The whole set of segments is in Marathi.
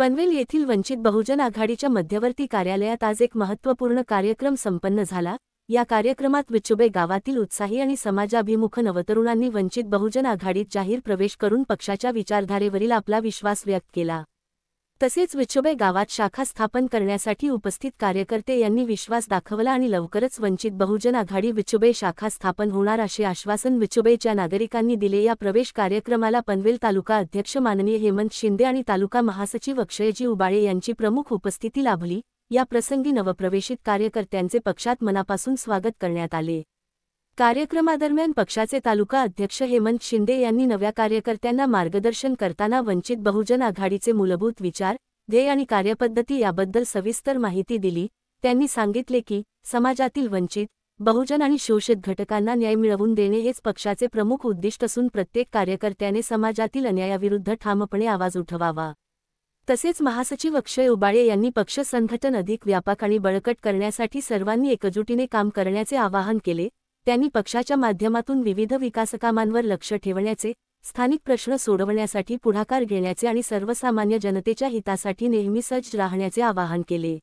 पनवेल येथील वंचित बहुजन आघाडीच्या मध्यवर्ती कार्यालयात आज एक महत्त्वपूर्ण कार्यक्रम संपन्न झाला। या कार्यक्रमात विचुबे गावातील उत्साही आणि समाजाभिमुख नवतरुणांनी वंचित बहुजन आघाडीत जाहीर प्रवेश करून पक्षाच्या विचारधारेवरील आपला विश्वास व्यक्त केला। तसेच विचुबे गावात शाखा स्थापन करण्यासाठी उपस्थित कार्यकर्ते यांनी विश्वास दाखवला आणि लवकरच वंचित बहुजन आघाडी विचुबे शाखा स्थापन होणार असे आश्वासन विचुबेच्या नागरिकांनी दिले। या प्रवेश कार्यक्रमाला पनवेल तालुका अध्यक्ष माननीय हेमंत शिंदे आणि तालुका महासचिव अक्षयजी उबाळे यांची प्रमुख उपस्थिती लाभली। या प्रसंगी नवप्रवेशित कार्यकर्त्यांचे पक्षात मनापासून स्वागत करण्यात आले। कार्यक्रमादरम्यान पक्षाचे तालुका अध्यक्ष हेमंत शिंदे यांनी नव्या कार्यकर्त्यांना मार्गदर्शन करताना वंचित बहुजन आघाडीचे मूलभूत विचार, ध्येय आणि कार्यपद्धती याबद्दल सविस्तर माहिती दिली। त्यांनी सांगितले की समाजातील वंचित, बहुजन आणि शोषित घटकांना न्याय मिळवून देणे हेच पक्षाचे प्रमुख उद्दिष्ट असून प्रत्येक कार्यकर्त्याने समाजातील अन्यायाविरुद्ध ठामपणे आवाज उठवावा। तसेच महासचिव अक्षय उबाळे यांनी पक्ष संघटन अधिक व्यापक आणि बळकट करण्यासाठी सर्वांनी एकजुटीने काम करण्याचे आवाहन केले। त्यांनी पक्षाच्या माध्यमातून विविध विकासकामांवर लक्ष ठेवण्याचे, स्थानिक प्रश्न सोडवण्यासाठी पुढाकार घेण्याचे आणि सर्वसामान्य जनतेच्या हितासाठी नेहमी सज्ज राहण्याचे आवाहन केले।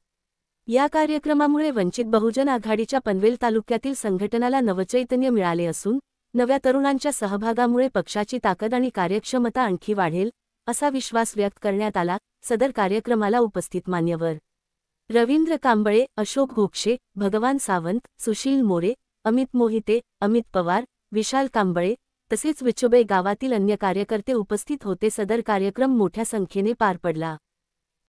या कार्यक्रमामुळे वंचित बहुजन आघाडीच्या पनवेल तालुक्यातील संघटनाला नवचैतन्य मिळाले असून नव्या तरुणांच्या सहभागामुळे पक्षाची ताकद आणि कार्यक्षमता आणखी वाढेल असा विश्वास व्यक्त करण्यात आला। सदर कार्यक्रमाला उपस्थित मान्यवर रवींद्र कांबळे, अशोक घोक्षे, भगवान सावंत, सुशील मोरे, अमित मोहिते, अमित पवार, विशाल कांबळे तसेच विचुबे गावातील अन्य कार्यकर्ते उपस्थित होते। सदर कार्यक्रम मोठ्या संख्येने पार पडला।